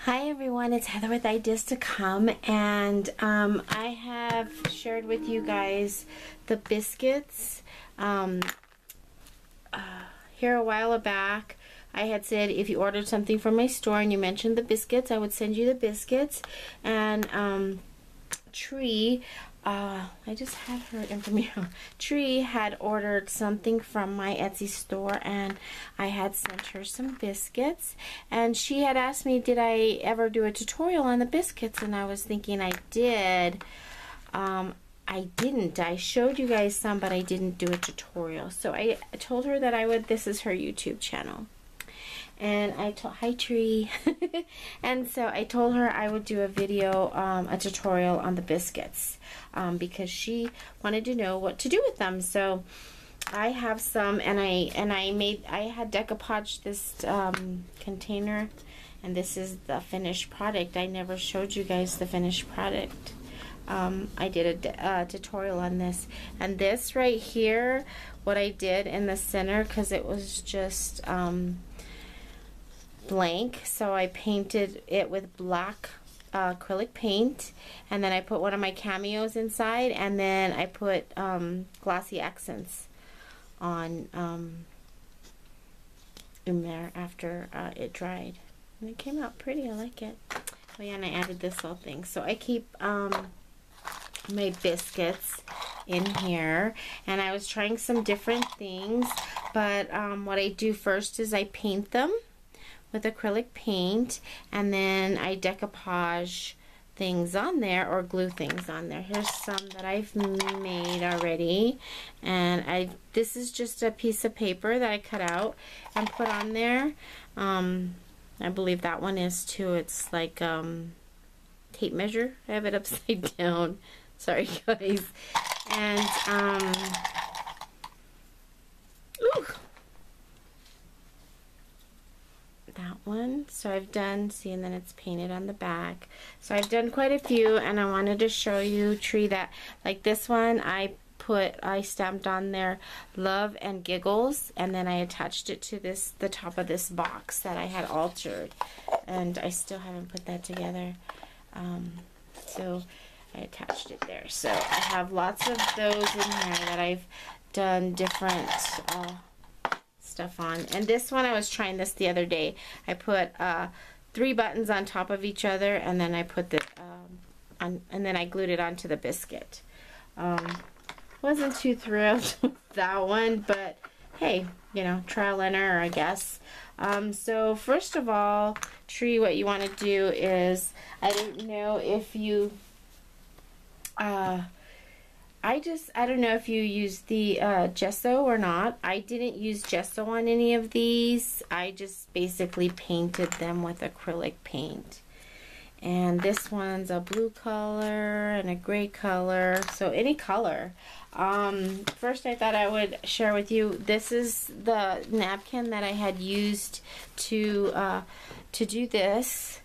Hi everyone, it's Heather with Ideas to Come, and I have shared with you guys the biscuits. Here a while back I had said if you ordered something from my store and you mentioned the biscuits, I would send you the biscuits. And Tree, I just had her information. Tree had ordered something from my Etsy store, and I had sent her some biscuits, and she had asked me did I ever do a tutorial on the biscuits, and I was thinking I did. I didn't. I showed you guys some, but I didn't do a tutorial. So I told her that I would. This is her YouTube channel. And I told, hi Tree. And so I told her I would do a video, a tutorial on the biscuits, because she wanted to know what to do with them. So I have some, and I had decoupaged this container, and this is the finished product. I never showed you guys the finished product. I did a tutorial on this, and this right here, what I did in the center, because it was just blank, so I painted it with black acrylic paint, and then I put one of my cameos inside, and then I put glossy accents on in there after it dried, and it came out pretty. I like it. Oh yeah, and I added this little thing, so I keep my biscuits in here, and I was trying some different things, but what I do first is I paint them with acrylic paint, and then I decoupage things on there or glue things on there. Here's some that I've made already, and this is just a piece of paper that I cut out and put on there. I believe that one is too. It's like tape measure. I have it upside down. Sorry guys. And ooh, that one. So I've done, see, and then it's painted on the back. So I've done quite a few, and I wanted to show you Tree that, like this one, I stamped on there love and giggles, and then I attached it to the top of this box that I had altered, and I still haven't put that together. So I attached it there. So I have lots of those in here that I've done different stuff on. And this one, I was trying this the other day. I put 3 buttons on top of each other, and then I put the and then I glued it onto the biscuit. Wasn't too thrilled with that one, but hey, you know, trial and error, I guess. So first of all, Tree, what you want to do is, I don't know if you I don't know if you use the gesso or not. I didn't use gesso on any of these. I just basically painted them with acrylic paint. And this one's a blue color and a gray color, so any color. First I thought I would share with you, this is the napkin that I had used to do this.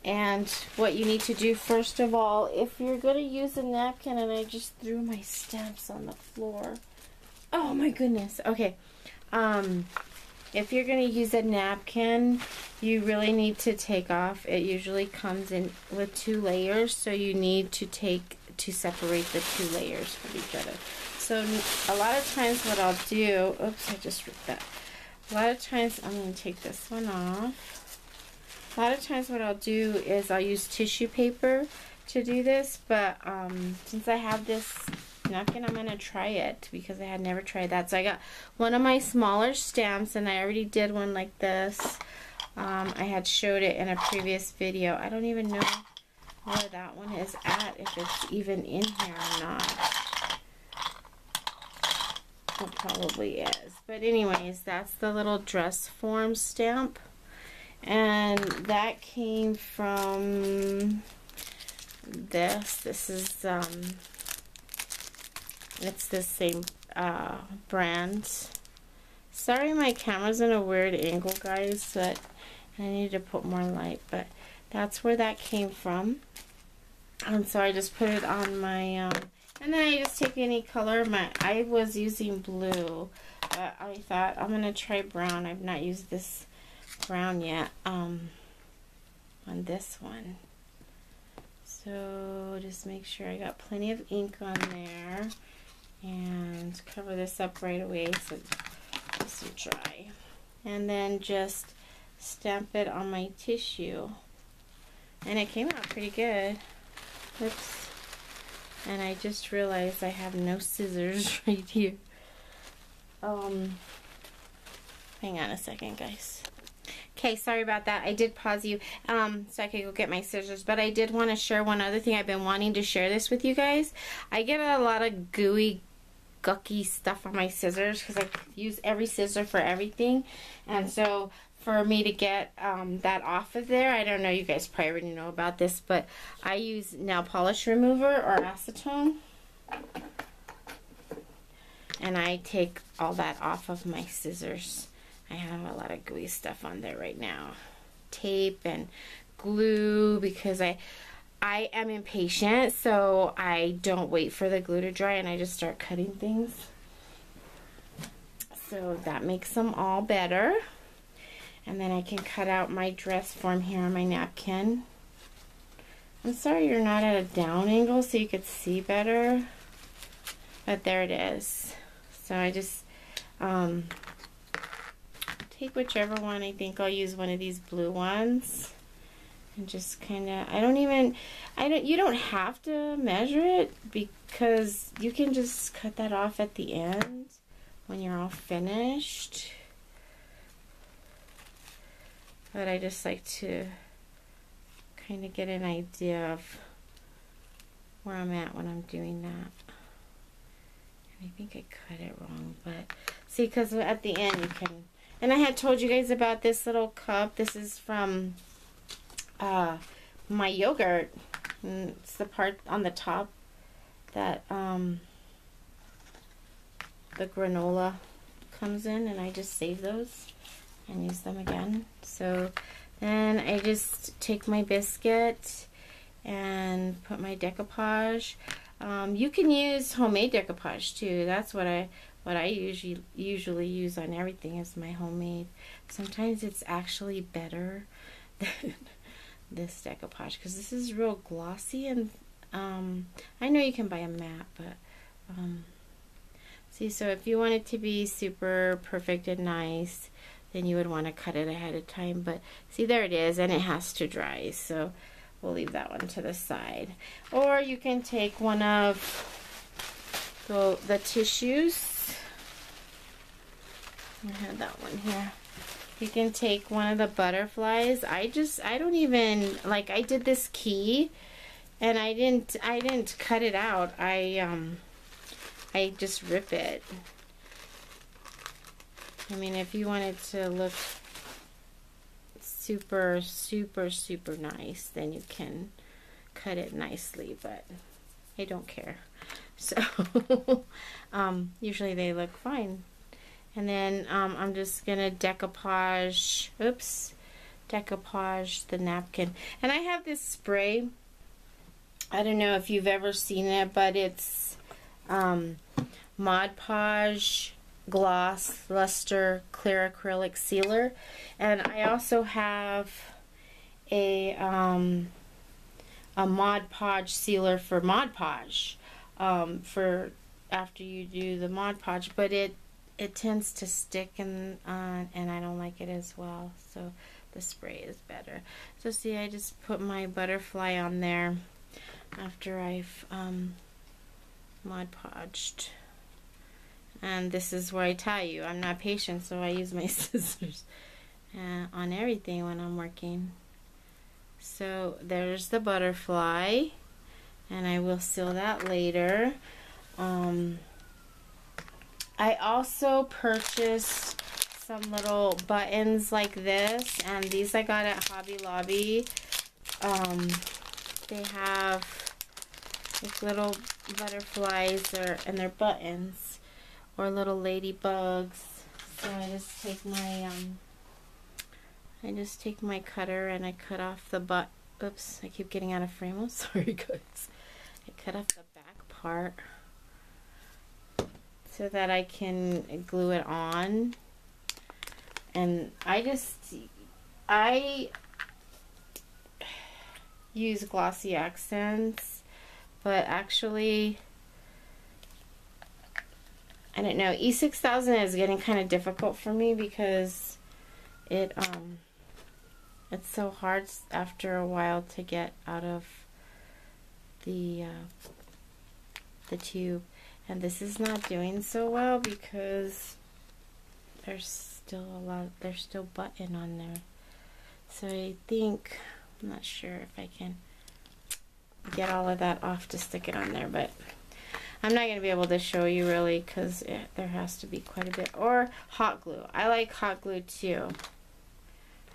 And what you need to do first of all, if you're going to use a napkin, and I just threw my stamps on the floor. Oh my goodness. Okay. If you're going to use a napkin, you really need to take off. It usually comes in with 2 layers, so you need to separate the 2 layers from each other. So a lot of times what I'll do, oops, I just ripped that. A lot of times, I'm going to take this one off. A lot of times what I'll do is I'll use tissue paper to do this, but since I have this napkin, I'm going to try it because I had never tried that. So I got one of my smaller stamps, and I already did one like this. I had showed it in a previous video. I don't even know where that one is at, if it's even in here or not. It probably is. But anyways, that's the little dress form stamp. And that came from this. This is it's the same brand. Sorry my camera's in a weird angle, guys, but I need to put more light, but that's where that came from. And so I just put it on my and then I just take any color. I was using blue, but I thought I'm gonna try brown. I've not used this brown yet. on this one. So just make sure I got plenty of ink on there, and cover this up right away so this will dry. And then just stamp it on my tissue. And it came out pretty good. Oops. And I just realized I have no scissors right here. Hang on a second, guys. Okay, sorry about that. I did pause you so I could go get my scissors, but I did want to share one other thing. I've been wanting to share this with you guys. I get a lot of gooey, gucky stuff on my scissors because I use every scissor for everything. And so for me to get that off of there, I don't know, you guys probably already know about this, but I use nail polish remover or acetone. And I take all that off of my scissors. I have a lot of gooey stuff on there right now. Tape and glue, because I am impatient, so I don't wait for the glue to dry and I just start cutting things. So that makes them all better. And then I can cut out my dress form here on my napkin. I'm sorry you're not at a down angle so you could see better, but there it is. So I just take whichever one. I think I'll use one of these blue ones and just kind of, you don't have to measure it because you can just cut that off at the end when you're all finished. But I just like to kind of get an idea of where I'm at when I'm doing that. And I think I cut it wrong, but see, because at the end you can. And I had told you guys about this little cup. This is from my yogurt. And it's the part on the top that the granola comes in, and I just save those and use them again. So then I just take my biscuit and put my decoupage. You can use homemade decoupage too. That's what I usually use on everything is my homemade. Sometimes it's actually better than this decoupage because this is real glossy, and I know you can buy a matte, but see, so if you want it to be super perfect and nice, then you would want to cut it ahead of time. But see, there it is, and it has to dry, so we'll leave that one to the side. Or you can take one of the tissues. I have that one here. You can take one of the butterflies. I don't even, like, I did this key and I didn't cut it out. I just rip it. I mean, if you want it to look super, super, super nice, then you can cut it nicely, but I don't care. So, usually they look fine. And then I'm just gonna decoupage the napkin. And I have this spray. I don't know if you've ever seen it, but it's Mod Podge Gloss Luster Clear Acrylic Sealer. And I also have a Mod Podge sealer for Mod Podge for after you do the Mod Podge, but it tends to stick and I don't like it as well, so the spray is better. So see, I just put my butterfly on there after I've Mod Podged. And this is where I tell you I'm not patient, so I use my scissors on everything when I'm working. So there's the butterfly, and I will seal that later. I also purchased some little buttons like this, and these I got at Hobby Lobby. They have like little butterflies and they're buttons, or little ladybugs. So I just take my cutter and I cut off the butt. Oops, I keep getting out of frame. I'm sorry, guys. I cut off the back part so that I can glue it on. And I use glossy accents, but actually, I don't know, E6000 is getting kind of difficult for me because it's so hard after a while to get out of the tube, and this is not doing so well because there's still button on there. So I think, I'm not sure if I can get all of that off to stick it on there, but I'm not going to be able to show you really because there has to be quite a bit. Or hot glue. I like hot glue too.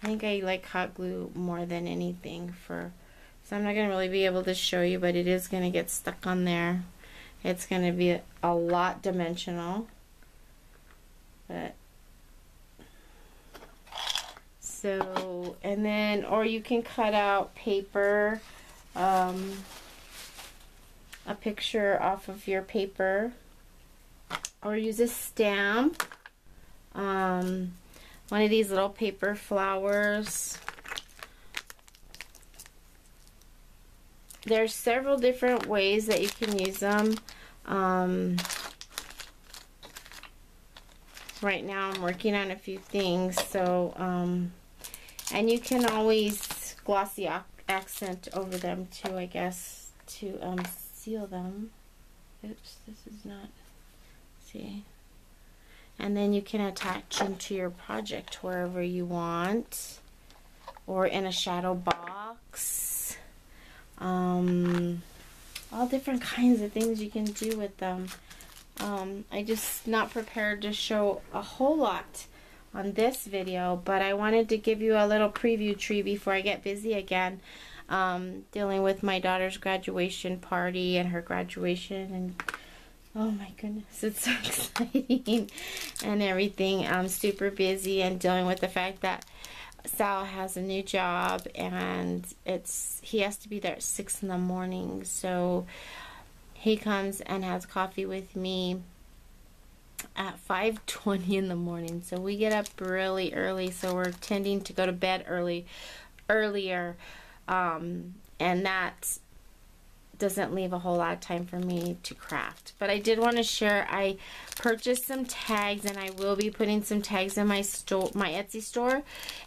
I think I like hot glue more than anything so I'm not going to really be able to show you, but it is going to get stuck on there. It's going to be a lot dimensional. But so, and then, or you can cut out paper, a picture off of your paper, or use a stamp, one of these little paper flowers. There's several different ways that you can use them. Right now I'm working on a few things, so and you can always glossy accent over them too, I guess, to seal them. Oops, this is not, see. And then you can attach them to your project wherever you want, or in a shadow box. All different kinds of things you can do with them. I just not prepared to show a whole lot on this video, but I wanted to give you a little preview tree before I get busy again, dealing with my daughter's graduation party and her graduation, and oh my goodness, it's so exciting and everything. I'm super busy and dealing with the fact that Sal has a new job and he has to be there at 6 in the morning, so he comes and has coffee with me at 5:20 in the morning. So we get up really early, so we're tending to go to bed earlier, and that doesn't leave a whole lot of time for me to craft. But I did want to share, I purchased some tags, and I will be putting some tags in my store, my Etsy store,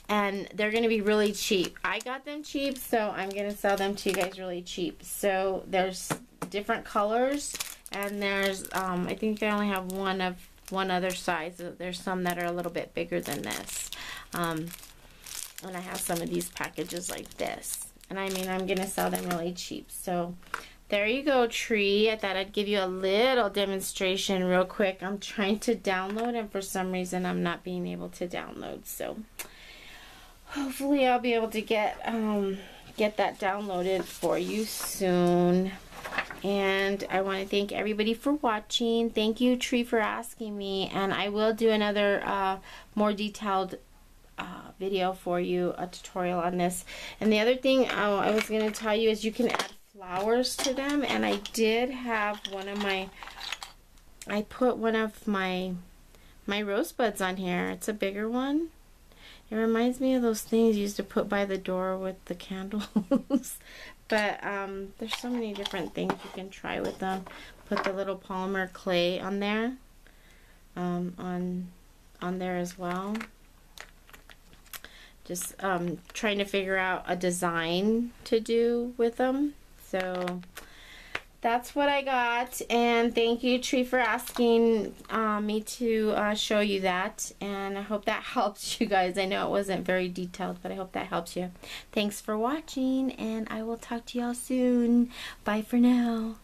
and they're going to be really cheap. I got them cheap, so I'm going to sell them to you guys really cheap. So there's different colors, and there's I think they only have one other size. There's some that are a little bit bigger than this, and I have some of these packages like this, and I mean, I'm gonna sell them really cheap. So there you go, tree. I thought I'd give you a little demonstration real quick. I'm trying to download, and for some reason I'm not being able to download, so hopefully I'll be able to get that downloaded for you soon. And I want to thank everybody for watching. Thank you, Tree, for asking me, and I will do another more detailed video for you, a tutorial on this. And the other thing I was going to tell you is you can add flowers to them, and I did have I put one of my rosebuds on here. It's a bigger one. It reminds me of those things you used to put by the door with the candles. But there's so many different things you can try with them. Put the little polymer clay on there, on there as well. Just trying to figure out a design to do with them. So that's what I got, and thank you, Tree, for asking me to show you that, and I hope that helps you guys. I know it wasn't very detailed, but I hope that helps you. Thanks for watching, and I will talk to y'all soon. Bye for now.